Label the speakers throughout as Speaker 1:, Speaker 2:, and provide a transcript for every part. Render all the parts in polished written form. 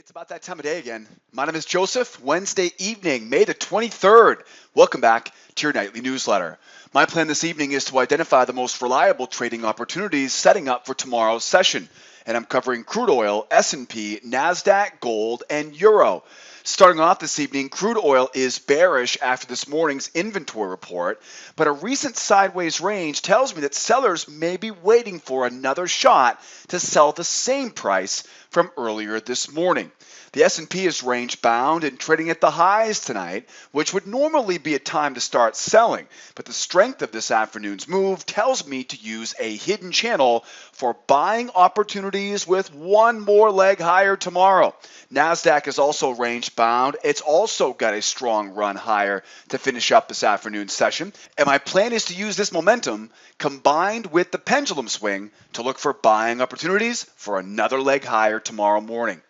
Speaker 1: It's about that time of day again. My name is Joseph. Wednesday evening, May the 23rd. Welcome back to your nightly newsletter. My plan this evening is to identify the most reliable trading opportunities setting up for tomorrow's session. And I'm covering crude oil, S&P, Nasdaq, gold, and euro. Starting off this evening, crude oil is bearish after this morning's inventory report, but a recent sideways range tells me that sellers may be waiting for another shot to sell the same price from earlier this morning. The S&P is range bound and trading at the highs tonight, which would normally be a time to start selling, but the strength of this afternoon's move tells me to use a hidden channel for buying opportunities with one more leg higher tomorrow. Nasdaq is also range bound. It's also got a strong run higher to finish up this afternoon's session, and my plan is to use this momentum combined with the pendulum swing to look for buying opportunities for another leg higher tomorrow morning.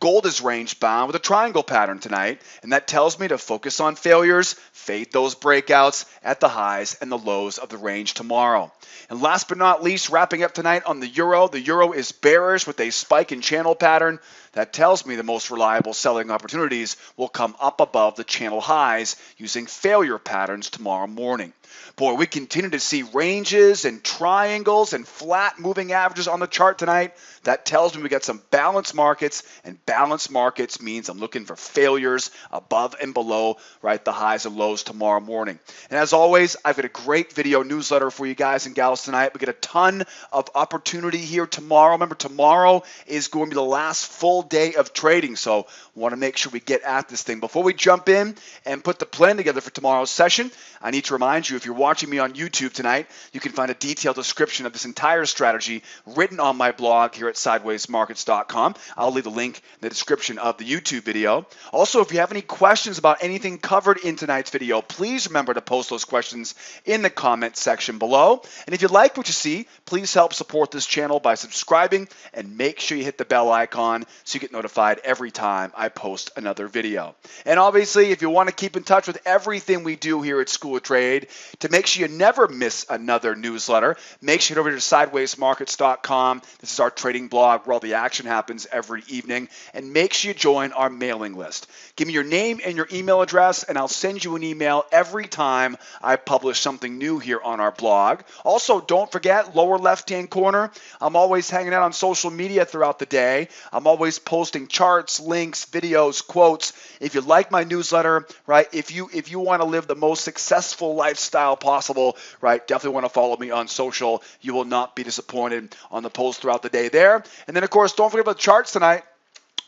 Speaker 1: Gold is range bound with a triangle pattern tonight, and that tells me to focus on failures, fade those breakouts at the highs and the lows of the range tomorrow. And last but not least, wrapping up tonight on the euro is bearish with a spike in channel pattern. That tells me the most reliable selling opportunities will come up above the channel highs using failure patterns tomorrow morning. Boy, we continue to see ranges and triangles and flat moving averages on the chart tonight. That tells me we got some balanced markets, and balanced markets means I'm looking for failures above and below, right, the highs and lows tomorrow morning. And as always, I've got a great video newsletter for you guys and gals tonight. We get a ton of opportunity here tomorrow. Remember, tomorrow is going to be the last full day of trading, so we want to make sure we get at this thing. Before we jump in and put the plan together for tomorrow's session, I need to remind you, if you're watching me on YouTube tonight, you can find a detailed description of this entire strategy written on my blog here at sidewaysmarkets.com. I'll leave the link in the description of the YouTube video. Also, if you have any questions about anything covered in tonight's video, please remember to post those questions in the comment section below. And if you like what you see, please help support this channel by subscribing and make sure you hit the bell icon so you get notified every time I post another video. And obviously, if you want to keep in touch with everything we do here at School of Trade, to make sure you never miss another newsletter, make sure you head over to sidewaysmarkets.com. This is our trading blog where all the action happens every evening. And make sure you join our mailing list. Give me your name and your email address, and I'll send you an email every time I publish something new here on our blog. Also, don't forget, lower left-hand corner, I'm always hanging out on social media throughout the day. I'm always posting charts, links, videos, quotes. If you like my newsletter, right, if you want to live the most successful lifestyle possible, right, definitely want to follow me on social. You will not be disappointed on the posts throughout the day there. And then, of course, don't forget about the charts tonight.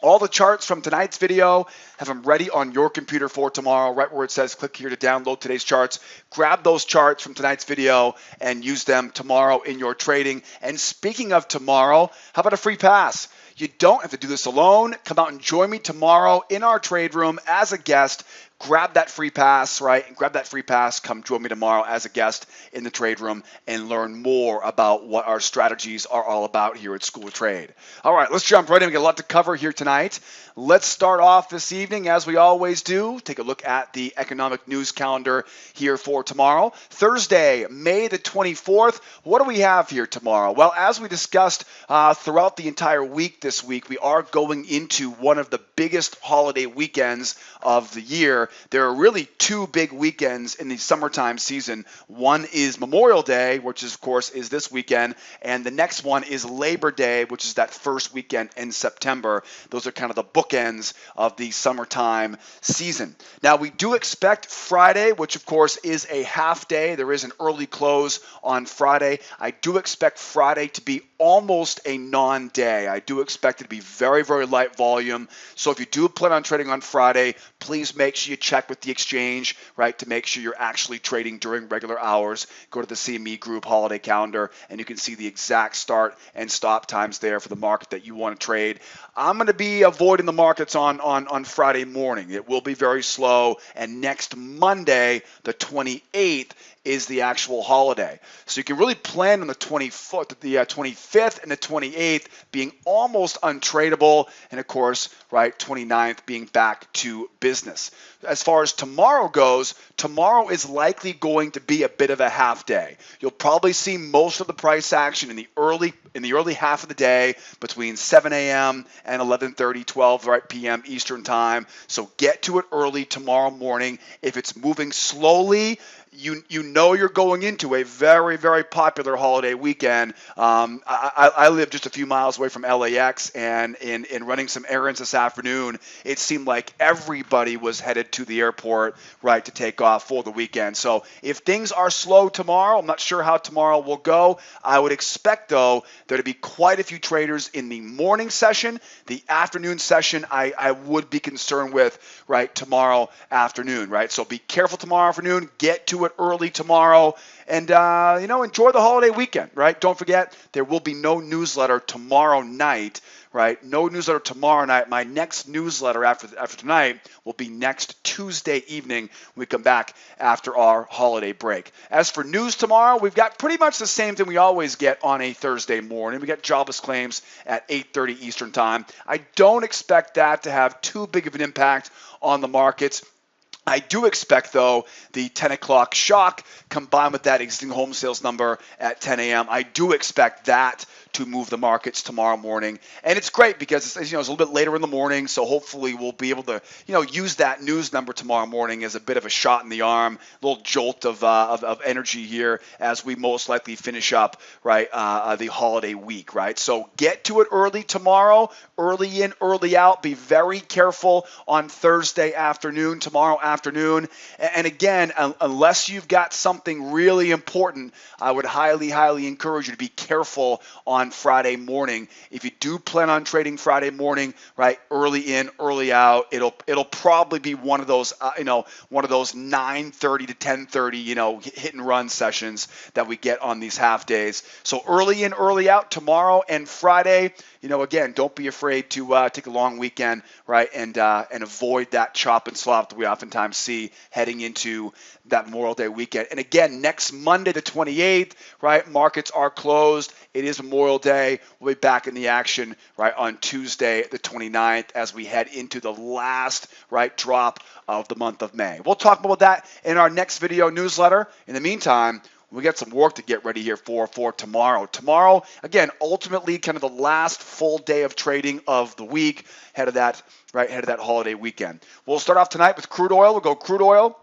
Speaker 1: All the charts from tonight's video, have them ready on your computer for tomorrow, right where it says click here to download today's charts. Grab those charts from tonight's video and use them tomorrow in your trading. And speaking of tomorrow, how about a free pass? You don't have to do this alone. Come out and join me tomorrow in our trade room as a guest. Grab that free pass, right? And grab that free pass. Come join me tomorrow as a guest in the trade room and learn more about what our strategies are all about here at School of Trade. All right, let's jump right in. We got a lot to cover here tonight. Let's start off this evening, as we always do. Take a look at the economic news calendar here for tomorrow. Thursday, May the 24th. What do we have here tomorrow? Well, as we discussed throughout the entire week this week, we are going into one of the biggest holiday weekends of the year. There are really two big weekends in the summertime season. One is Memorial Day, which is, of course, is this weekend, and the next one is Labor Day, which is that first weekend in September. Those are kind of the bookends of the summertime season. Now, we do expect Friday, which, of course, is a half day. There is an early close on Friday. I do expect Friday to be almost a non-day. I do expect it to be very, very light volume. So if you do plan on trading on Friday, please make sure you check with the exchange, right, to make sure you're actually trading during regular hours. Go to the CME Group holiday calendar, and you can see the exact start and stop times there for the market that you want to trade. I'm going to be avoiding the markets on Friday morning. It will be very slow, and next Monday, the 28th, is the actual holiday. So you can really plan on the 25th 25th and the 28th being almost untradeable, and of course, right, 29th being back to business. As far as tomorrow goes, tomorrow is likely going to be a bit of a half day. You'll probably see most of the price action in the early half of the day between 7 a.m. and 11:30, 12 right, p.m. Eastern time. So get to it early tomorrow morning. If it's moving slowly, you know you're going into a very, very popular holiday weekend. I live just a few miles away from LAX, and in running some errands this afternoon, it seemed like everybody was headed to the airport, right, to take off for the weekend. So if things are slow tomorrow, I'm not sure how tomorrow will go. I would expect, though, there to be quite a few traders in the morning session. The afternoon session, I would be concerned with, right, tomorrow afternoon, right? So be careful tomorrow afternoon. Get to it early tomorrow, and enjoy the holiday weekend, right? Don't forget, there will be no newsletter tomorrow night, right? No newsletter tomorrow night. My next newsletter after tonight will be next Tuesday evening when we come back after our holiday break. As for news tomorrow, we've got pretty much the same thing we always get on a Thursday morning. We got jobless claims at 8:30 Eastern time. I don't expect that to have too big of an impact on the markets. I do expect, though, the 10 o'clock shock combined with that existing home sales number at 10 a.m. I do expect that to move the markets tomorrow morning. And it's great because it's a little bit later in the morning, so hopefully we'll be able to use that news number tomorrow morning as a bit of a shot in the arm, a little jolt of energy here as we most likely finish up, right, the holiday week, right? So get to it early tomorrow, early in, early out. Be very careful on Thursday afternoon, tomorrow afternoon. And again, unless you've got something really important, I would highly, highly encourage you to be careful on Friday morning. If you do plan on trading Friday morning, right, early in, early out, it'll probably be one of those 9:30 to 10:30, hit and run sessions that we get on these half days. So early in, early out tomorrow and Friday. Again, don't be afraid to take a long weekend, right, and avoid that chop and slop that we oftentimes see heading into that Memorial Day weekend. And again, next Monday, the 28th, right, markets are closed. It is Memorial Day. We'll be back in the action, right, on Tuesday, the 29th, as we head into the last, right, drop of the month of May. We'll talk about that in our next video newsletter. In the meantime, we got some work to get ready here for tomorrow. Tomorrow, again, ultimately kind of the last full day of trading of the week, ahead of that holiday weekend. We'll start off tonight with crude oil. We'll go crude oil,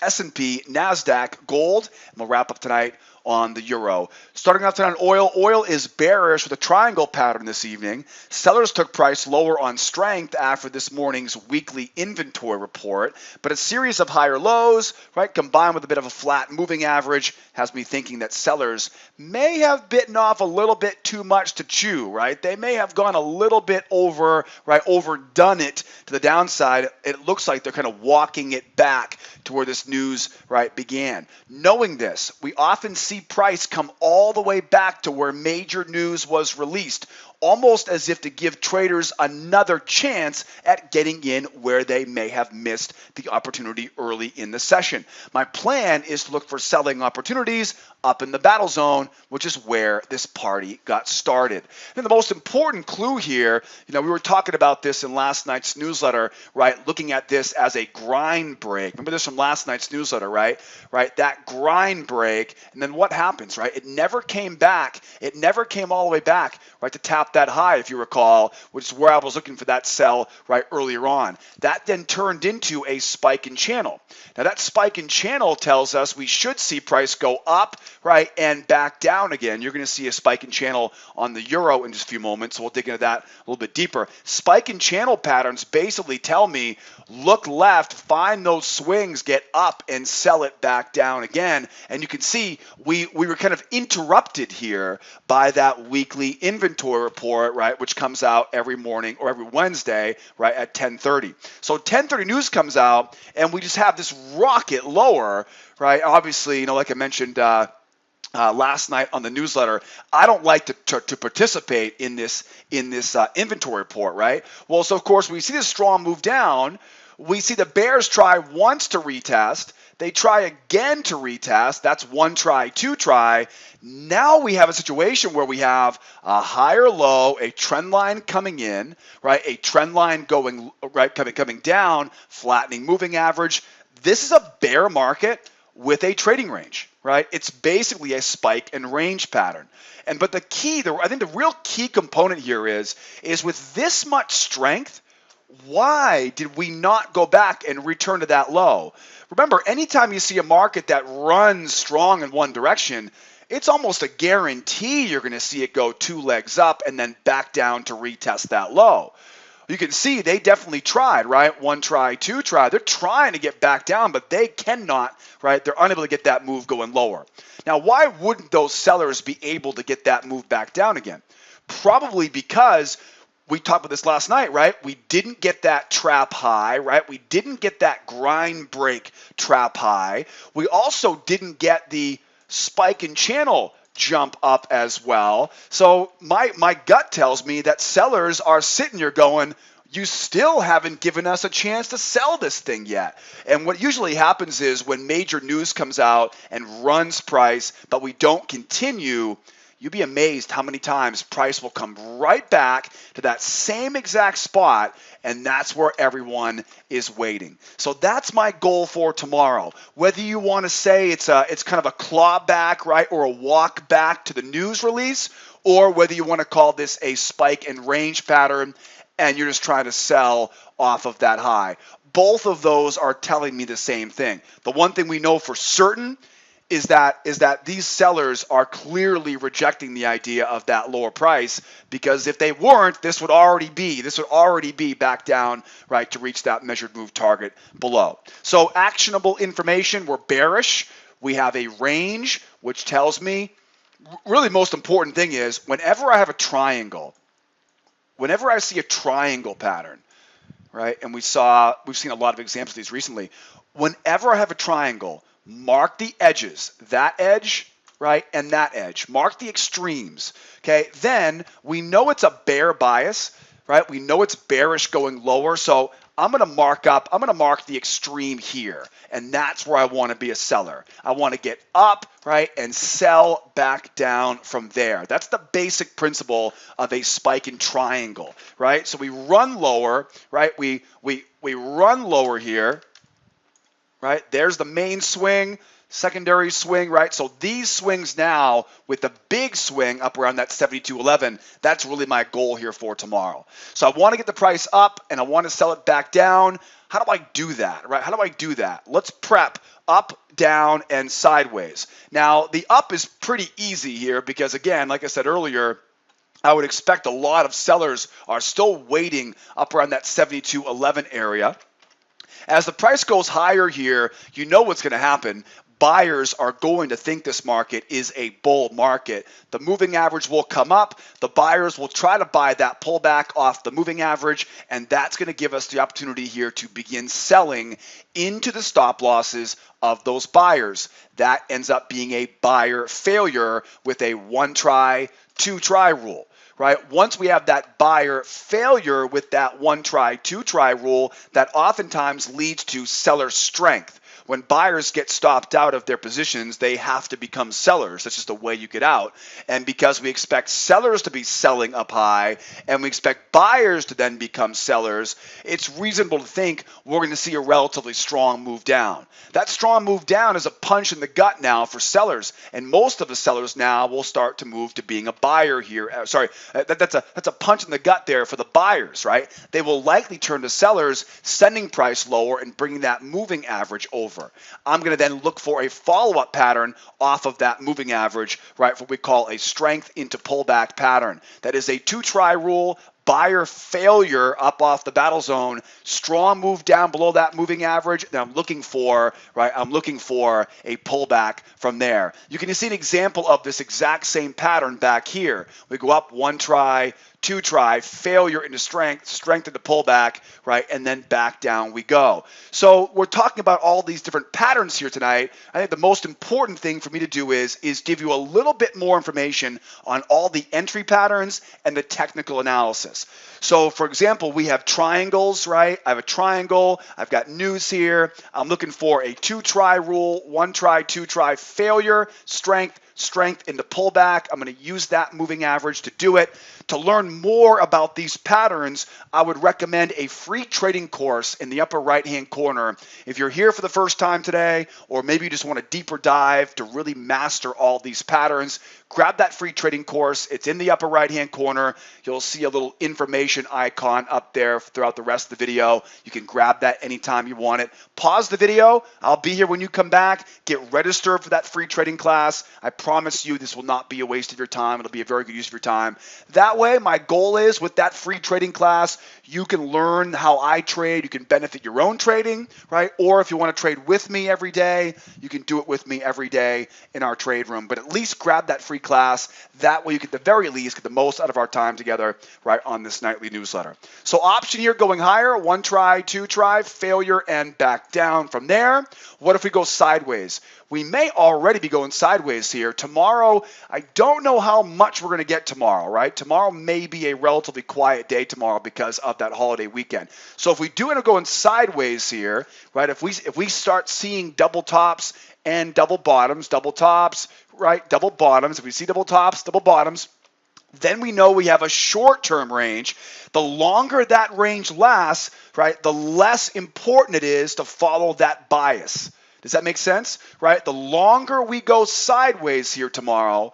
Speaker 1: S&P, Nasdaq, gold, and we'll wrap up tonight on the euro. Starting off tonight on oil. Oil is bearish with a triangle pattern this evening. Sellers took price lower on strength after this morning's weekly inventory report, but a series of higher lows, right, combined with a bit of a flat moving average, has me thinking that sellers may have bitten off a little bit too much to chew, right? They may have gone a little bit overdone it to the downside. It looks like they're kind of walking it back to where this news, right, began. Knowing this, we often see price come all the way back to where major news was released, almost as if to give traders another chance at getting in where they may have missed the opportunity early in the session. My plan is to look for selling opportunities up in the battle zone, which is where this party got started. And the most important clue here, we were talking about this in last night's newsletter, right? Looking at this as a grind break. Remember this from last night's newsletter, right? That grind break, and then what happens, right? It never came back. It never came all the way back, right, to tap that high, if you recall, which is where I was looking for that sell right earlier on. That then turned into a spike in channel. Now that spike in channel tells us we should see price go up, right, and back down again. You're going to see a spike in channel on the euro in just a few moments, so we'll dig into that a little bit deeper. Spike in channel patterns basically tell me look left, find those swings, get up, and sell it back down again. And you can see we were kind of interrupted here by that weekly inventory report, right, which comes out every morning or every Wednesday, right, at 10:30. So 10:30 news comes out, and we just have this rocket lower, right? Obviously, like I mentioned last night on the newsletter, I don't like to participate in this inventory report, right? Well, so of course we see this strong move down. We see the bears try once to retest. They try again to retest. That's one try, two try. Now we have a situation where we have a higher low, a trend line coming in, right? A trend line going right, coming down, flattening moving average. This is a bear market with a trading range, right? It's basically a spike and range pattern. But the key, I think the real key component here is with this much strength, why did we not go back and return to that low? Remember, anytime you see a market that runs strong in one direction, it's almost a guarantee you're going to see it go two legs up and then back down to retest that low. You can see they definitely tried, right? One try, two try. They're trying to get back down, but they cannot, right? They're unable to get that move going lower. Now, why wouldn't those sellers be able to get that move back down again? Probably because we talked about this last night, right? We didn't get that trap high, right? We didn't get that grind break trap high. We also didn't get the spike and channel jump up as well. So my gut tells me that sellers are sitting here going, you still haven't given us a chance to sell this thing yet. And what usually happens is when major news comes out and runs price, but we don't continue, you'd be amazed how many times price will come right back to that same exact spot, and that's where everyone is waiting. So that's my goal for tomorrow. Whether you want to say it's kind of a claw back, right, or a walk back to the news release, or whether you want to call this a spike and range pattern, and you're just trying to sell off of that high. Both of those are telling me the same thing. The one thing we know for certain is that these sellers are clearly rejecting the idea of that lower price, because if they weren't, this would already be back down, right, to reach that measured move target below. So actionable information, we're bearish. We have a range, which tells me, really most important thing is whenever I have a triangle, whenever I see a triangle pattern, right, and we've seen a lot of examples of these recently, whenever I have a triangle, mark the edges, that edge, right, and that edge. Mark the extremes, okay? Then we know it's a bear bias, right? We know it's bearish going lower, so I'm going to mark the extreme here, and that's where I want to be a seller. I want to get up, right, and sell back down from there. That's the basic principle of a spike and triangle, right? So we run lower, right? We run lower here, right? There's the main swing, secondary swing, right? So these swings now with the big swing up around that 72.11, that's really my goal here for tomorrow. So I want to get the price up and I want to sell it back down. How do I do that, right? How do I do that? Let's prep up, down, and sideways. Now, the up is pretty easy here because, again, like I said earlier, I would expect a lot of sellers are still waiting up around that 72.11 area. As the price goes higher here, you know what's going to happen. Buyers are going to think this market is a bull market. The moving average will come up. The buyers will try to buy that pullback off the moving average, and that's going to give us the opportunity here to begin selling into the stop losses of those buyers. That ends up being a buyer failure with a one try, two try rule. Right? Once we have that buyer failure with that one try, two try rule, that oftentimes leads to seller strength. When buyers get stopped out of their positions, they have to become sellers. That's just the way you get out. And because we expect sellers to be selling up high and we expect buyers to then become sellers, it's reasonable to think we're going to see a relatively strong move down. That strong move down is a punch in the gut now for sellers. And most of the sellers now will start to move to being a buyer here. That's a punch in the gut there for the buyers, right? They will likely turn to sellers, sending price lower and bringing that moving average over. I'm going to then look for a follow-up pattern off of that moving average, right, what we call a strength into pullback pattern. That is a two-try rule, buyer failure up off the battle zone, strong move down below that moving average, then I'm looking for a pullback from there. You can see an example of this exact same pattern back here. We go up one try, two try, failure into strength into pullback, right, and then back down we go. So we're talking about all these different patterns here tonight. I think the most important thing for me to do is give you a little bit more information on all the entry patterns and the technical analysis. analysis. So for example, we have triangles, right? I have a triangle, I've got news here. I'm looking for a 2-try rule, 1-try, 2-try failure, strength in the pullback. I'm going to use that moving average to do it. To learn more about these patterns, I would recommend a free trading course in the upper right-hand corner. If you're here for the first time today, or maybe you just want a deeper dive to really master all these patterns, grab that free trading course. It's in the upper right-hand corner. You'll see a little information icon up there throughout the rest of the video. You can grab that anytime you want it. Pause the video. I'll be here when you come back. Get registered for that free trading class. I promise you this will not be a waste of your time. It'll be a very good use of your time. That way, my goal is with that free trading class, you can learn how I trade. You can benefit your own trading, right? Or if you want to trade with me every day, you can do it with me every day in our trade room. But at least grab that free class. That way you can at the very least get the most out of our time together, right, on this nightly newsletter. So option here going higher, 1-try, 2-try, failure, and back down from there. What if we go sideways? We may already be going sideways here. Tomorrow, I don't know how much we're going to get tomorrow, right? Tomorrow may be a relatively quiet day tomorrow because of that holiday weekend. So if we do end up going sideways here, right, if we start seeing double tops and double bottoms, double tops, right, double bottoms, if we see double tops, double bottoms, then we know we have a short-term range. The longer that range lasts, right, the less important it is to follow that bias. Does that make sense? Right? The longer we go sideways here tomorrow,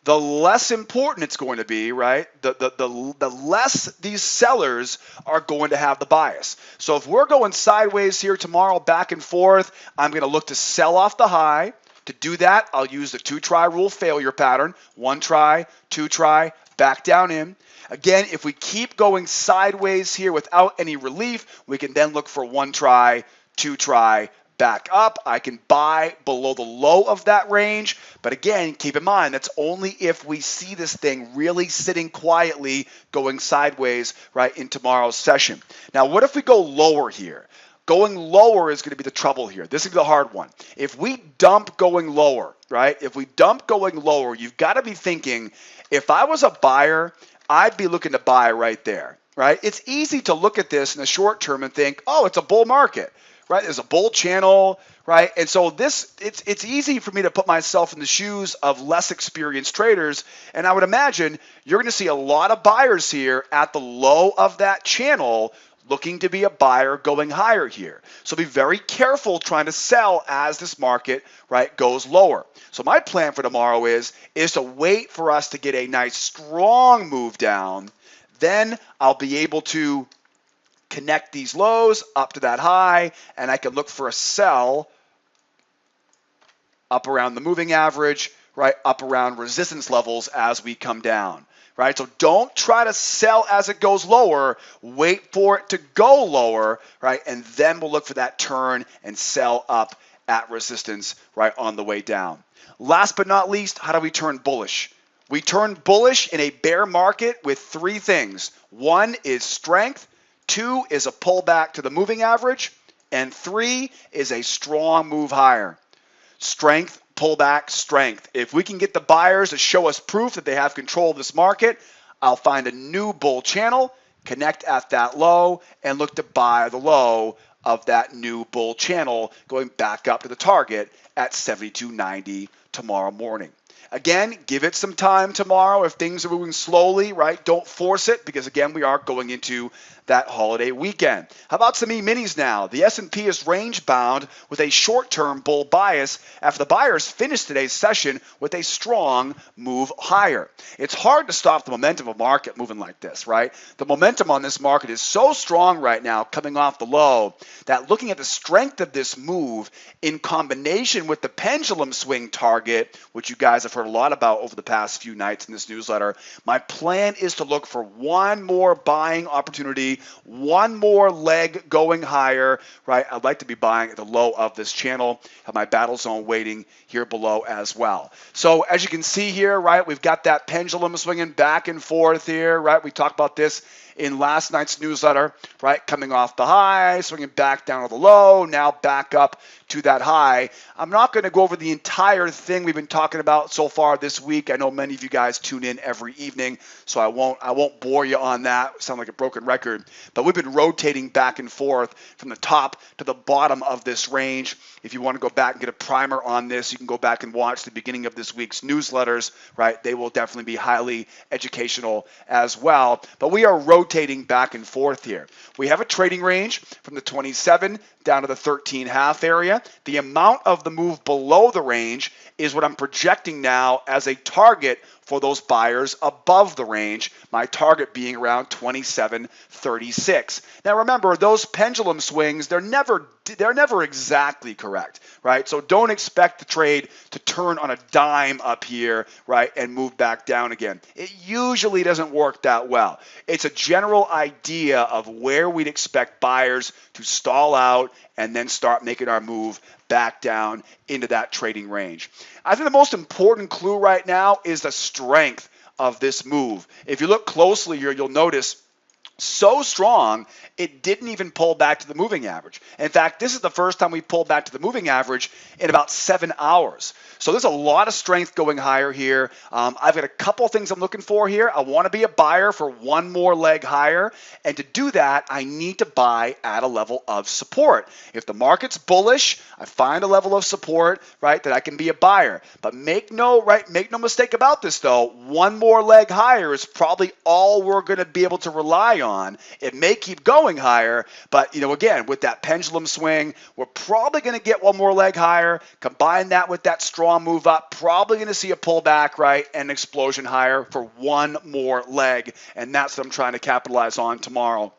Speaker 1: the less important it's going to be, right? The less these sellers are going to have the bias. So if we're going sideways here tomorrow, back and forth, I'm going to look to sell off the high. To do that, I'll use the 2-try rule failure pattern, 1-try, 2-try, back down in. Again, if we keep going sideways here without any relief, we can then look for 1-try, 2-try, back up. I can buy below the low of that range. But again, keep in mind, that's only if we see this thing really sitting quietly going sideways, right, in tomorrow's session. Now, what if we go lower here? Going lower is going to be the trouble here. This is the hard one. If we dump going lower, right, if we dump going lower, you've got to be thinking, if I was a buyer, I'd be looking to buy right there, right? It's easy to look at this in the short term and think, oh, it's a bull market. Right, there's a bull channel, right? And so it's easy for me to put myself in the shoes of less experienced traders, and I would imagine you're going to see a lot of buyers here at the low of that channel looking to be a buyer going higher here. So be very careful trying to sell as this market, right, goes lower. So my plan for tomorrow is to wait for us to get a nice strong move down. Then I'll be able to connect these lows up to that high, and I can look for a sell up around the moving average, right, up around resistance levels as we come down, right? So don't try to sell as it goes lower. Wait for it to go lower, right, and then we'll look for that turn and sell up at resistance, right, on the way down. Last but not least, how do we turn bullish? We turn bullish in a bear market with 3 things. 1 is strength. 2 is a pullback to the moving average, and 3 is a strong move higher. Strength, pullback, strength. If we can get the buyers to show us proof that they have control of this market, I'll find a new bull channel, connect at that low, and look to buy the low of that new bull channel going back up to the target at 72.90 tomorrow morning. Again, give it some time tomorrow. If things are moving slowly, right, don't force it because, again, we are going into that holiday weekend. How about some E-minis now? The S&P is range bound with a short-term bull bias after the buyers finished today's session with a strong move higher. It's hard to stop the momentum of a market moving like this, right? The momentum on this market is so strong right now coming off the low that looking at the strength of this move in combination with the pendulum swing target, which you guys have heard a lot about over the past few nights in this newsletter, my plan is to look for one more buying opportunity, one more leg going higher, right? I'd like to be buying at the low of this channel, have my battle zone waiting here below as well. So as you can see here, right, we've got that pendulum swinging back and forth here, right? We talked about this in last night's newsletter, right? Coming off the high, swinging back down to the low, now back up to that high. I'm not going to go over the entire thing we've been talking about so far this week. I know many of you guys tune in every evening, so I won't bore you on that. Sound like a broken record. But we've been rotating back and forth from the top to the bottom of this range. If you want to go back and get a primer on this, you can go back and watch the beginning of this week's newsletters, right? They will definitely be highly educational as well. But we are rotating back and forth here. We have a trading range from the 27 down to the 13.5 area. The amount of the move below the range is what I'm projecting now as a target for those buyers above the range, my target being around 27.36. Now remember, those pendulum swings, they're never exactly correct, right? So don't expect the trade to turn on a dime up here, right, and move back down again. It usually doesn't work that well. It's a general idea of where we'd expect buyers to stall out and then start making our move back down into that trading range. I think the most important clue right now is the strength of this move. If you look closely here, you'll notice so strong, it didn't even pull back to the moving average. In fact, this is the first time we pulled back to the moving average in about 7 hours. So there's a lot of strength going higher here. I've got a couple things I'm looking for here. I want to be a buyer for one more leg higher. And to do that, I need to buy at a level of support. If the market's bullish, I find a level of support, right, that I can be a buyer. But make no mistake about this, though. One more leg higher is probably all we're going to be able to rely on. It may keep going higher, but again, with that pendulum swing, we're probably going to get one more leg higher. Combine that with that strong move up, probably going to see a pullback, right, and an explosion higher for one more leg, and that's what I'm trying to capitalize on tomorrow.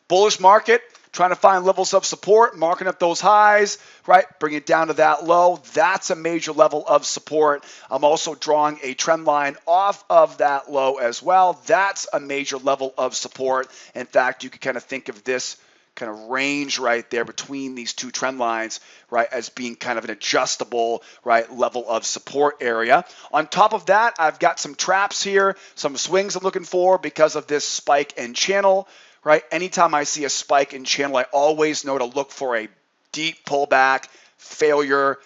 Speaker 1: Bullish market, trying to find levels of support, marking up those highs, right, bring it down to that low. That's a major level of support. I'm also drawing a trend line off of that low as well. That's a major level of support. In fact, you could kind of think of this kind of range right there between these two trend lines, right, as being kind of an adjustable, right, level of support area. On top of that, I've got some traps here, some swings I'm looking for because of this spike and channel, right? Anytime I see a spike in channel, I always know to look for a deep pullback, failure,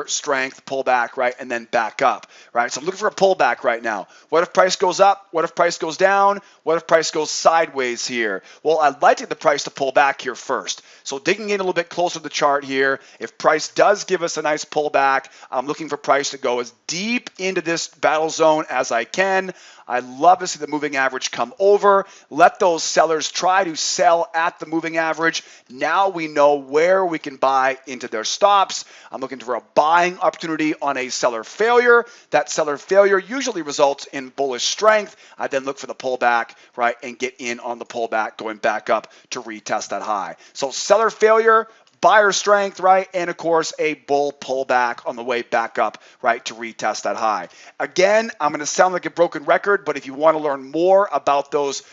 Speaker 1: strength, pullback, right, and then back up, right? So I'm looking for a pullback right now. What if price goes up? What if price goes down? What if price goes sideways here? Well, I'd like the price to pull back here first. So digging in a little bit closer to the chart here, if price does give us a nice pullback, I'm looking for price to go as deep into this battle zone as I can. I love to see the moving average come over. Let those sellers try to sell at the moving average. Now we know where we can buy into their stops. I'm looking for a buying opportunity on a seller failure. That seller failure usually results in bullish strength. I then look for the pullback, right, and get in on the pullback going back up to retest that high. So seller failure, buyer strength, right, and of course a bull pullback on the way back up, right, to retest that high. Again, I'm going to sound like a broken record, but if you want to learn more about those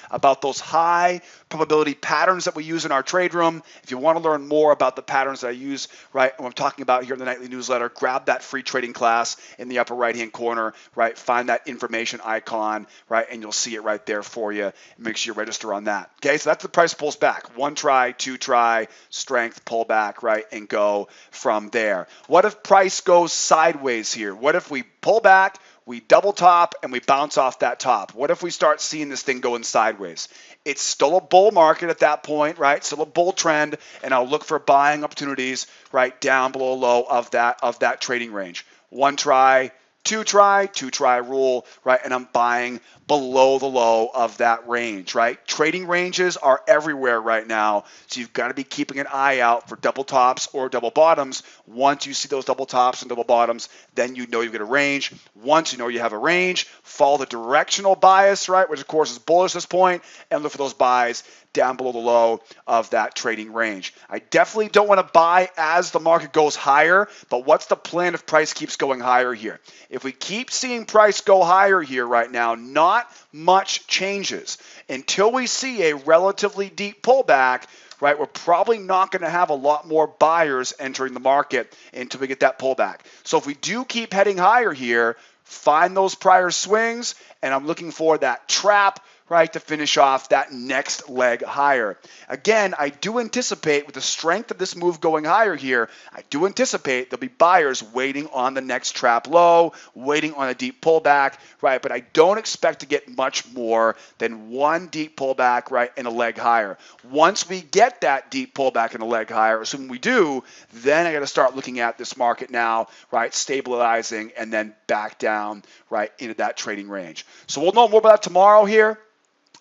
Speaker 1: high probability patterns that we use in our trade room, if you want to learn more about the patterns that I use, right, what I'm talking about here in the nightly newsletter, grab that free trading class in the upper right hand corner, right, find that information icon, right, and you'll see it right there for you. Make sure you register on that. Okay, so that's the price pulls back. One try, two try, strength, pullback, right, and go from there. What if price goes sideways here? What if we pull back, we double top, and we bounce off that top? What if we start seeing this thing going sideways? It's still a bull market at that point, right? Still a bull trend, and I'll look for buying opportunities, right, down below low of that trading range. One try, two try rule, right, and I'm buying below the low of that range, right? Trading ranges are everywhere right now, so you've got to be keeping an eye out for double tops or double bottoms. Once you see those double tops and double bottoms, then you know you've got a range. Once you know you have a range, follow the directional bias, right, which of course is bullish at this point, and look for those buys down below the low of that trading range. I definitely don't want to buy as the market goes higher, but what's the plan if price keeps going higher here? If we keep seeing price go higher here right now, not much changes. Until we see a relatively deep pullback, right, we're probably not going to have a lot more buyers entering the market until we get that pullback. So if we do keep heading higher here, find those prior swings and I'm looking for that trap, right, to finish off that next leg higher. Again, I do anticipate with the strength of this move going higher here, I do anticipate there'll be buyers waiting on the next trap low, waiting on a deep pullback, right, but I don't expect to get much more than one deep pullback, right, and a leg higher. Once we get that deep pullback and a leg higher, assuming we do, then I got to start looking at this market now, right, stabilizing and then back down, right, into that trading range. So we'll know more about that tomorrow here.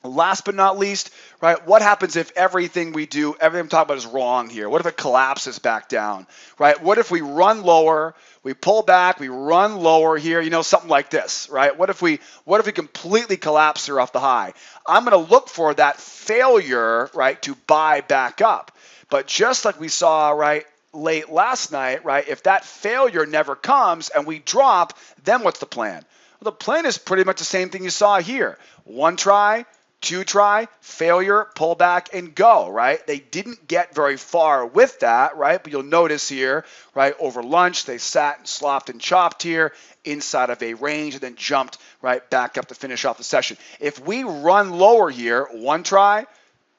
Speaker 1: Last but not least, right, what happens if everything we do, everything I'm talking about is wrong here? What if it collapses back down, right? What if we run lower, we pull back, we run lower here, you know, something like this, right? What if we completely collapse here off the high? I'm going to look for that failure, right, to buy back up. But just like we saw, right, late last night, right, if that failure never comes and we drop, then what's the plan? Well, the plan is pretty much the same thing you saw here. One try, two try, failure, pull back, and go, right? They didn't get very far with that, right? But you'll notice here, right, over lunch, they sat and slopped and chopped here inside of a range and then jumped right back up to finish off the session. If we run lower here, one try,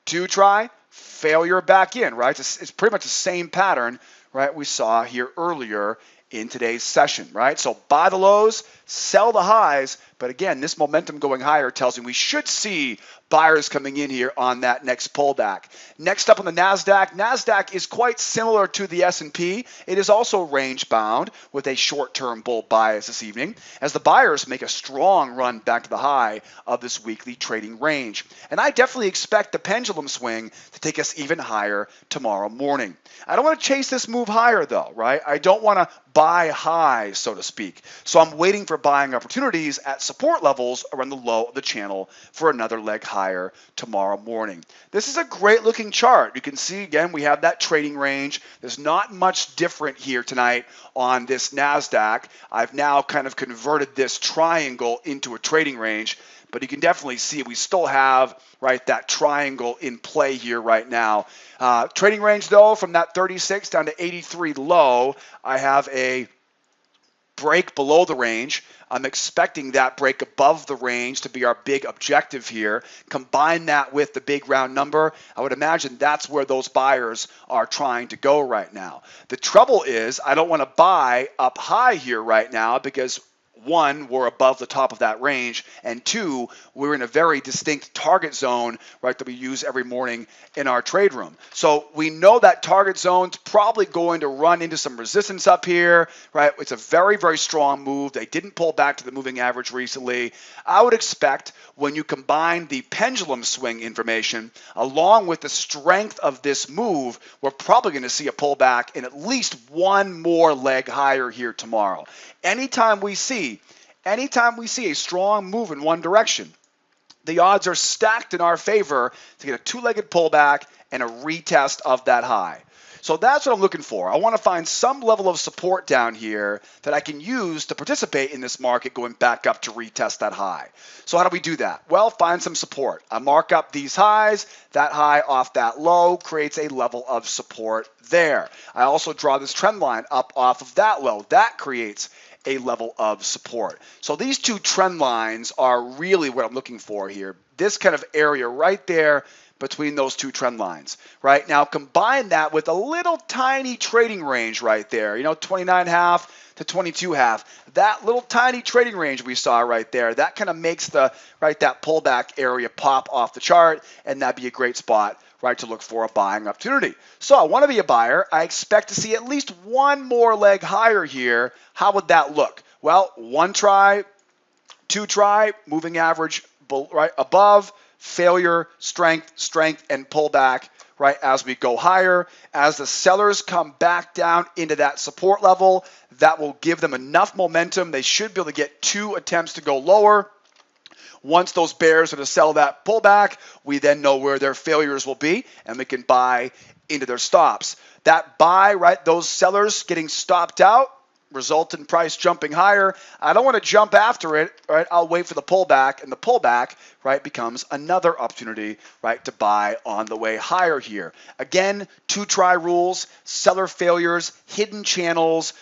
Speaker 1: two try, failure back in, right? It's pretty much the same pattern, right, we saw here earlier in today's session, right? So buy the lows, sell the highs, but again, this momentum going higher tells me we should see buyers coming in here on that next pullback. Next up on the Nasdaq, Nasdaq is quite similar to the S&P. It is also range bound with a short-term bull bias this evening as the buyers make a strong run back to the high of this weekly trading range. And I definitely expect the pendulum swing to take us even higher tomorrow morning. I don't want to chase this move higher though, right? I don't want to buy high, so to speak. So I'm waiting for buying opportunities at support levels around the low of the channel for another leg higher tomorrow morning. This is a great looking chart. You can see again, we have that trading range. There's not much different here tonight on this Nasdaq. I've now kind of converted this triangle into a trading range, but you can definitely see we still have, right, that triangle in play here right now. Trading range though, from that 36 down to 83 low, I have a break below the range. I'm expecting that break above the range to be our big objective here. Combine that with the big round number, I would imagine that's where those buyers are trying to go right now. The trouble is I don't want to buy up high here right now because one, we're above the top of that range, and two, we're in a very distinct target zone, right, that we use every morning in our trade room. So we know that target zone's probably going to run into some resistance up here, right? It's a very, very strong move. They didn't pull back to the moving average recently. I would expect when you combine the pendulum swing information along with the strength of this move, we're probably going to see a pullback in at least one more leg higher here tomorrow. Anytime we see a strong move in one direction, the odds are stacked in our favor to get a two-legged pullback and a retest of that high. So that's what I'm looking for. I want to find some level of support down here that I can use to participate in this market going back up to retest that high. So how do we do that? Well, find some support. I mark up these highs. That high off that low creates a level of support there. I also draw this trend line up off of that low. That creates a level of support. So these two trend lines are really what I'm looking for here. This kind of area right there between those two trend lines, right? Now combine that with a little tiny trading range right there, 29.5 to 22.5. That little tiny trading range we saw right there, that kind of makes that pullback area pop off the chart, and that'd be a great spot, right, to look for a buying opportunity. So I want to be a buyer. I expect to see at least one more leg higher here. How would that look? Well, one try, two try, moving average right above, failure, strength, and pullback, right, as we go higher. As the sellers come back down into that support level, that will give them enough momentum. They should be able to get two attempts to go lower. Once those bears are to sell that pullback, we then know where their failures will be, and we can buy into their stops. That buy, right, those sellers getting stopped out, result in price jumping higher. I don't want to jump after it, right? I'll wait for the pullback, and the pullback, right, becomes another opportunity, right, to buy on the way higher here. Again, two try rules, seller failures, hidden channels,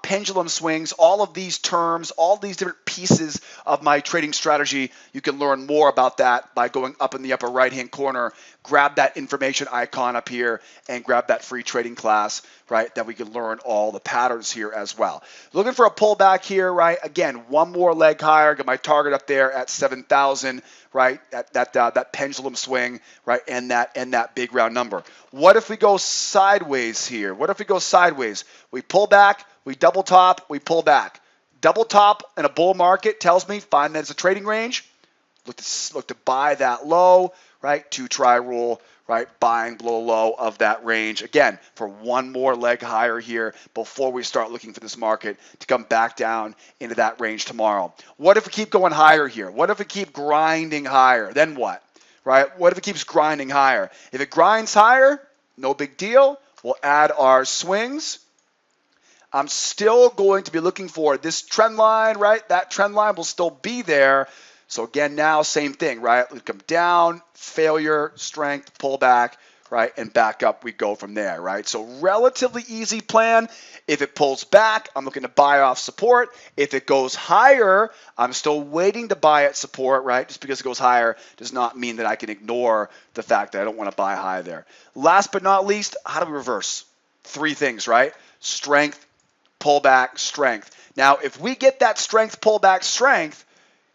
Speaker 1: pendulum swings, all of these terms, all these different pieces of my trading strategy. You can learn more about that by going up in the upper right-hand corner. Grab that information icon up here and grab that free trading class, right, that we can learn all the patterns here as well. Looking for a pullback here, right? Again, one more leg higher. Get my target up there at 7,000, right? That pendulum swing, right? And that big round number. What if we go sideways here? What if we go sideways? We pull back, we double top, we pull back. Double top in a bull market tells me find that as a trading range. Look to buy that low, right? Two try rule, right? Buying below low of that range. Again, for one more leg higher here before we start looking for this market to come back down into that range tomorrow. What if we keep going higher here? What if we keep grinding higher? Then what, right? What if it keeps grinding higher? If it grinds higher, no big deal. We'll add our swings. I'm still going to be looking for this trend line, right? That trend line will still be there. So again, now same thing, right? We come down, failure, strength, pull back, right? And back up we go from there, right? So relatively easy plan. If it pulls back, I'm looking to buy off support. If it goes higher, I'm still waiting to buy at support, right? Just because it goes higher does not mean that I can ignore the fact that I don't want to buy high there. Last but not least, how do we reverse? Three things, right? Strength, pullback, strength. Now, if we get that strength, pullback, strength,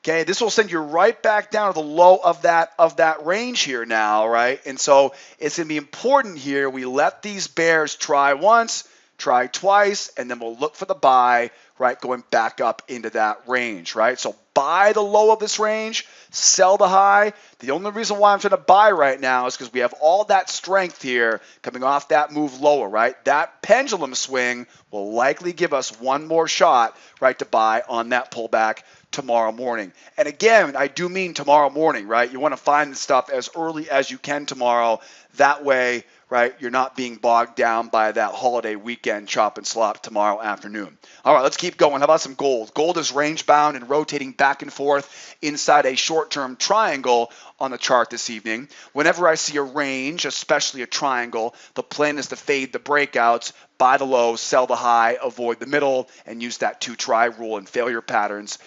Speaker 1: okay, this will send you right back down to the low of that range here now, right? And so it's going to be important here we let these bears try once, try twice, and then we'll look for the buy, right, going back up into that range, right? So buy the low of this range, sell the high. The only reason why I'm trying to buy right now is because we have all that strength here coming off that move lower, right? That pendulum swing will likely give us one more shot, right, to buy on that pullback tomorrow morning. And again, I do mean tomorrow morning, right? You want to find the stuff as early as you can tomorrow. That way, right, you're not being bogged down by that holiday weekend chop and slop tomorrow afternoon. All right, let's keep going. How about some gold? Gold is range bound and rotating back and forth inside a short-term triangle on the chart this evening. Whenever I see a range, especially a triangle, the plan is to fade the breakouts, buy the low, sell the high, avoid the middle, and use that two-try rule and failure patterns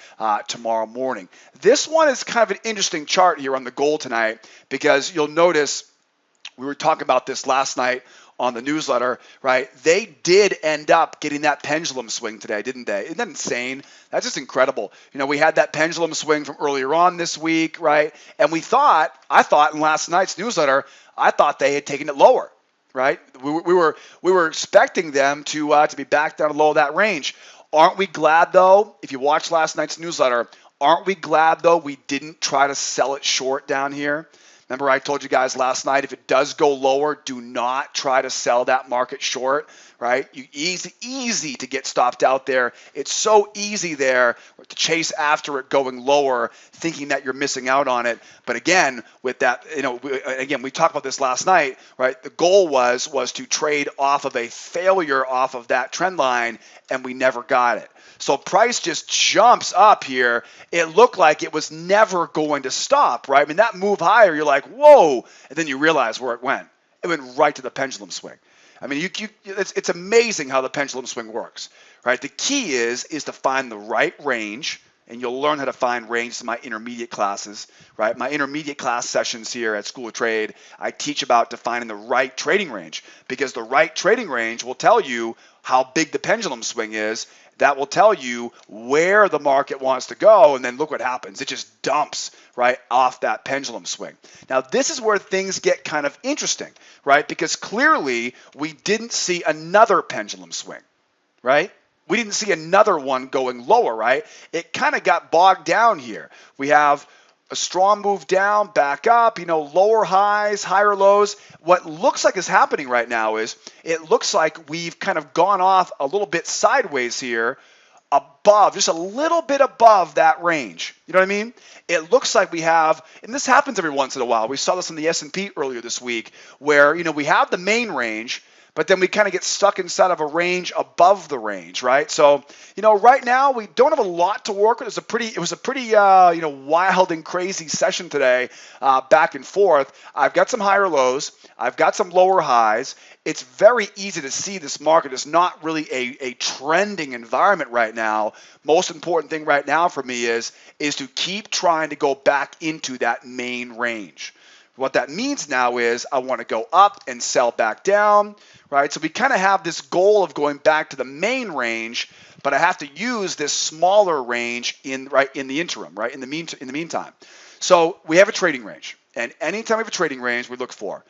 Speaker 1: tomorrow morning. This one is kind of an interesting chart here on the gold tonight because you'll notice we were talking about this last night on the newsletter, right? They did end up getting that pendulum swing today, didn't they? Isn't that insane? That's just incredible. You know, we had that pendulum swing from earlier on this week, right? And I thought in last night's newsletter, I thought they had taken it lower, right? We were expecting them to be back down below that range. Aren't we glad though? If you watched last night's newsletter, aren't we glad though we didn't try to sell it short down here? Remember I told you guys last night, if it does go lower, do not try to sell that market short, right? Easy to get stopped out there. It's so easy there to chase after it going lower, thinking that you're missing out on it. But again, with that, we talked about this last night, right? The goal was to trade off of a failure off of that trend line, and we never got it. So price just jumps up here. It looked like it was never going to stop, right? I mean, that move higher, you're like, whoa, and then you realize where it went. It went right to the pendulum swing. I mean, it's amazing how the pendulum swing works, right? The key is to find the right range, and you'll learn how to find range in my intermediate classes, right? My intermediate class sessions here at School of Trade, I teach about defining the right trading range, because the right trading range will tell you how big the pendulum swing is. That will tell you where the market wants to go, and then look what happens. It just dumps right off that pendulum swing. Now, this is where things get kind of interesting, right? Because clearly we didn't see another pendulum swing, right? We didn't see another one going lower, right? It kind of got bogged down here. We have a strong move down, back up, lower highs, higher lows. What looks like is happening right now is it looks like we've kind of gone off a little bit sideways here above, just a little bit above that range. You know what I mean? It looks like we have, and this happens every once in a while. We saw this in the S&P earlier this week where, we have the main range, but then we kind of get stuck inside of a range above the range, right? So, right now we don't have a lot to work with. It was a pretty wild and crazy session today, back and forth. I've got some higher lows. I've got some lower highs. It's very easy to see this market is not really a trending environment right now. Most important thing right now for me is to keep trying to go back into that main range. What that means now is I want to go up and sell back down, right? So we kind of have this goal of going back to the main range, but I have to use this smaller range in the interim, right? In the meantime. So we have a trading range, and anytime we have a trading range, we look for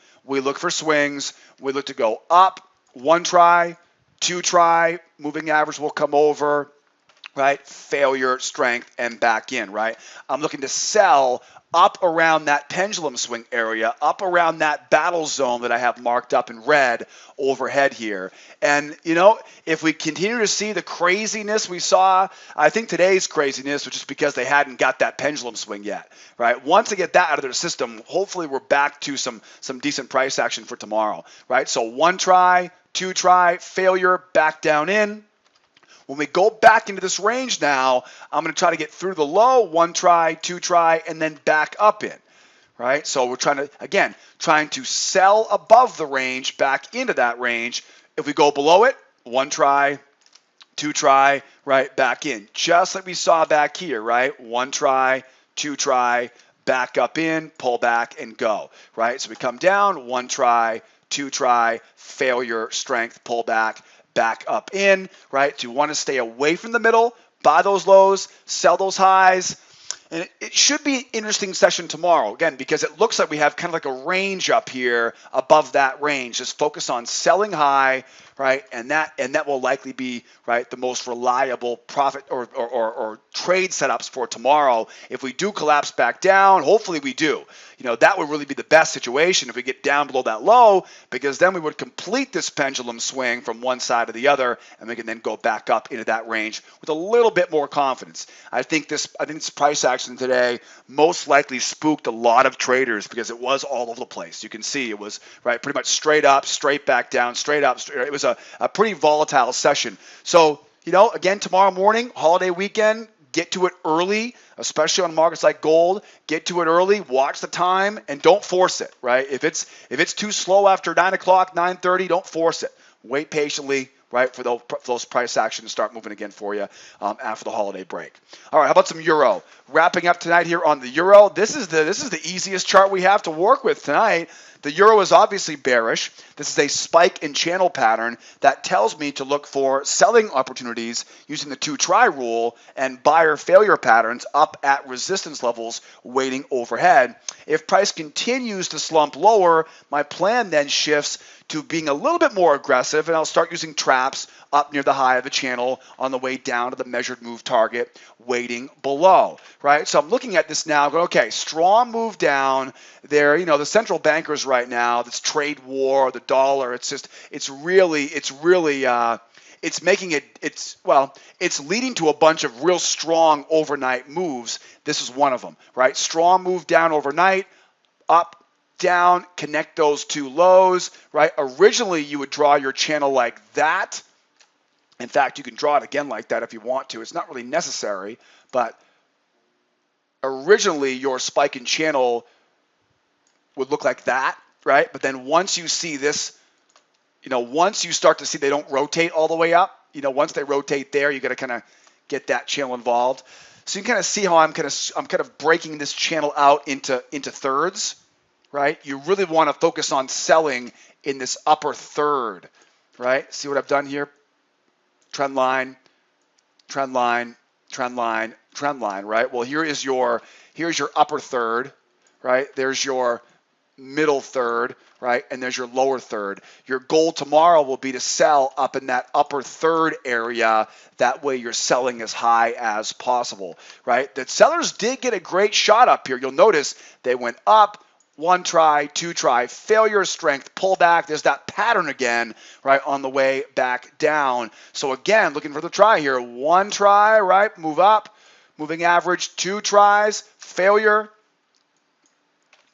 Speaker 1: swings. We look to go up, one try, two try, moving average will come over, right? Failure, strength, and back in, right? I'm looking to sell up around that pendulum swing area, up around that battle zone that I have marked up in red overhead here. And, if we continue to see the craziness we saw, I think today's craziness was just because they hadn't got that pendulum swing yet, right? Once they get that out of their system, hopefully we're back to some decent price action for tomorrow, right? So one try, two try, failure, back down in. When we go back into this range now, I'm going to try to get through the low, one try, two try, and then back up in, right? So we're trying to sell above the range, back into that range. If we go below it, one try, two try, right, back in. Just like we saw back here, right? One try, two try, back up in, pull back, and go, right? So we come down, one try, two try, failure, strength, pull back up in, right? So you want to stay away from the middle, buy those lows, sell those highs. And it should be an interesting session tomorrow, again, because it looks like we have kind of like a range up here above that range. Just focus on selling high, right? And that will likely be, right, the most reliable profit or trade setups for tomorrow. If we do collapse back down, hopefully we do. That would really be the best situation if we get down below that low, because then we would complete this pendulum swing from one side to the other, and we can then go back up into that range with a little bit more confidence. I think this price action today most likely spooked a lot of traders because it was all over the place. You can see it was, right, pretty much straight up, straight back down, straight up. It was a pretty volatile session. So, again, tomorrow morning, holiday weekend, get to it early, especially on markets like gold. Get to it early, watch the time, and don't force it, right? If it's too slow after 9 o'clock, 9:30, don't force it. Wait patiently, right, for those price actions to start moving again for you after the holiday break. All right, how about some euro? Wrapping up tonight here on the euro. This is the easiest chart we have to work with tonight. The euro is obviously bearish. This is a spike in channel pattern that tells me to look for selling opportunities using the two-try rule and buyer failure patterns up at resistance levels waiting overhead. If price continues to slump lower, my plan then shifts to being a little bit more aggressive, and I'll start using traps up near the high of the channel on the way down to the measured move target waiting below, right? So I'm looking at this now going, okay, strong move down there. The central bankers right now, this trade war, the dollar, it's leading to a bunch of real strong overnight moves. This is one of them, right? Strong move down overnight, up, down, connect those two lows, right? Originally, you would draw your channel like that. In fact, you can draw it again like that if you want to. It's not really necessary, but originally your spike in channel would look like that, right? But then once you see this, once you start to see they don't rotate all the way up, once they rotate there, you got to kind of get that channel involved. So you can kind of see how I'm kind of breaking this channel out into thirds, right? You really want to focus on selling in this upper third, right? See what I've done here? Trend line, trend line, trend line, trend line, right? Well, here's your upper third, right? There's your middle third, right? And there's your lower third. Your goal tomorrow will be to sell up in that upper third area. That way you're selling as high as possible, right? The sellers did get a great shot up here. You'll notice they went up, one try, two try, failure, strength, pull back. There's that pattern again, right, on the way back down. So again, looking for the try here. One try, right, move up, moving average, two tries, failure,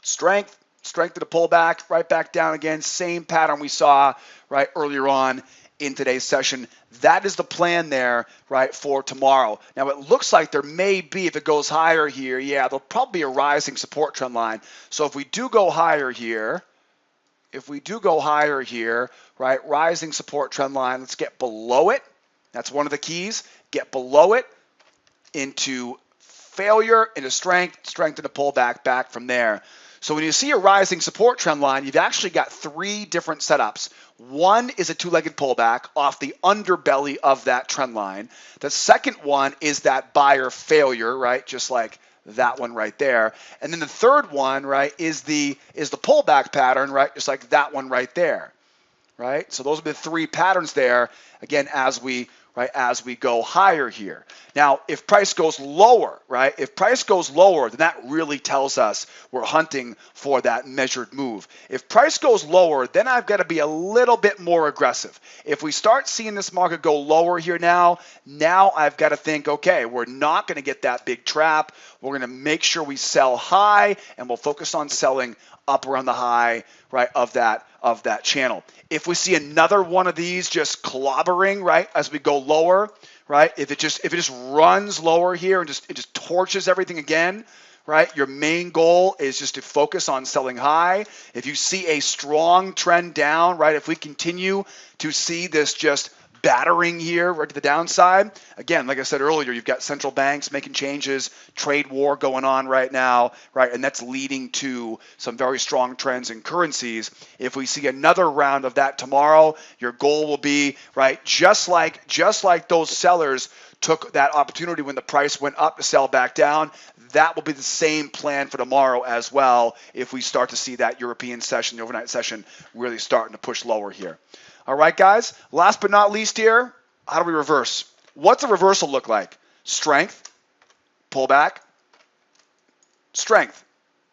Speaker 1: strength, strength to the pullback, right back down again. Same pattern we saw right earlier on in today's session. That is the plan there, right, for tomorrow. Now, it looks like there may be, if it goes higher here, yeah, there'll probably be a rising support trend line. So if we do go higher here, right, rising support trend line, let's get below it. That's one of the keys. Get below it into failure, into strength to the pullback back from there. So when you see a rising support trend line, you've actually got three different setups. One is a two-legged pullback off the underbelly of that trend line. The second one is that buyer failure, right? Just like that one right there. And then the third one, right, is the pullback pattern, right? Just like that one right there, right? So those are the three patterns there, again, as we go higher here. Now, if price goes lower, right? If price goes lower, then that really tells us we're hunting for that measured move. If price goes lower, then I've got to be a little bit more aggressive. If we start seeing this market go lower here now I've got to think, okay, we're not going to get that big trap. We're going to make sure we sell high, and we'll focus on selling up around the high, right, of that channel. If we see another one of these just clobbering, right, as we go lower, right, if it just runs lower here and it just torches everything again, right, your main goal is just to focus on selling high. If you see a strong trend down, right, if we continue to see this just battering here right to the downside. Again, like I said earlier, you've got central banks making changes, trade war going on right now, right? And that's leading to some very strong trends in currencies. If we see another round of that tomorrow, your goal will be, right, just like those sellers took that opportunity when the price went up to sell back down, that will be the same plan for tomorrow as well if we start to see that European session, the overnight session, really starting to push lower here. All right, guys, last but not least here, how do we reverse? What's a reversal look like? Strength, pullback, strength,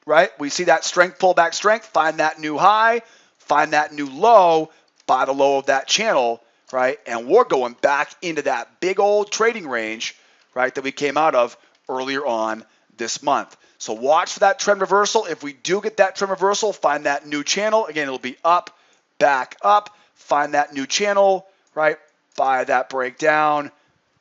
Speaker 1: right? We see that strength, pullback, strength, find that new high, find that new low, buy the low of that channel, right? And we're going back into that big old trading range, right, that we came out of earlier on this month. So watch for that trend reversal. If we do get that trend reversal, find that new channel. Again, it'll be up, back up. Find that new channel, right? Buy that breakdown,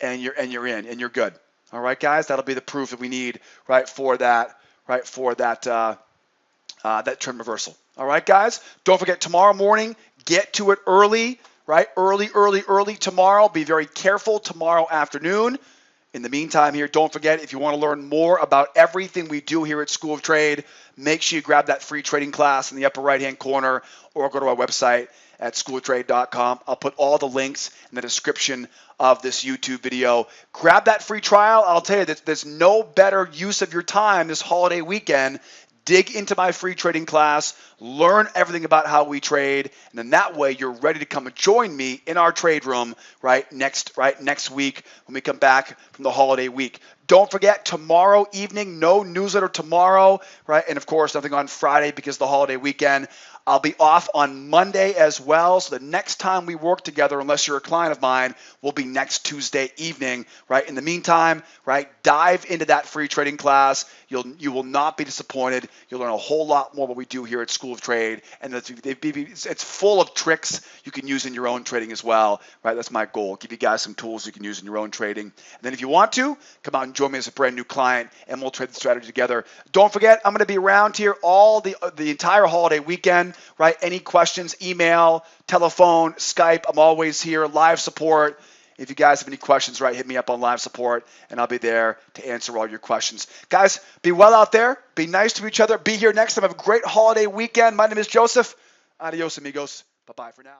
Speaker 1: and you're in, and you're good. All right, guys, that'll be the proof that we need, right, for that that trend reversal. All right, guys, don't forget tomorrow morning, get to it early, right? Early tomorrow. Be very careful tomorrow afternoon. In the meantime here, don't forget, if you want to learn more about everything we do here at School of Trade, make sure you grab that free trading class in the upper right-hand corner or go to our website at schooloftrade.com. I'll put all the links in the description of this YouTube video. Grab that free trial. I'll tell you that there's no better use of your time this holiday weekend. Dig into my free trading class, learn everything about how we trade, and then that way you're ready to come and join me in our trade room next week when we come back from the holiday week. Don't forget, tomorrow evening, no newsletter tomorrow, right? And of course, nothing on Friday because of the holiday weekend. I'll be off on Monday as well, so the next time we work together, unless you're a client of mine, will be next Tuesday evening, right? In the meantime, right, dive into that free trading class. You will not be disappointed. You'll learn a whole lot more what we do here at School of Trade, and it's full of tricks you can use in your own trading as well, right? That's my goal, give you guys some tools you can use in your own trading. And then if you want to, come out and join me as a brand new client, and we'll trade the strategy together. Don't forget, I'm going to be around here all the entire holiday weekend, right? Any questions, email, telephone, Skype, I'm always here, live support. If you guys have any questions, right, hit me up on live support, and I'll be there to answer all your questions. Guys, be well out there. Be nice to each other. Be here next time. Have a great holiday weekend. My name is Joseph. Adios, amigos. Bye-bye for now.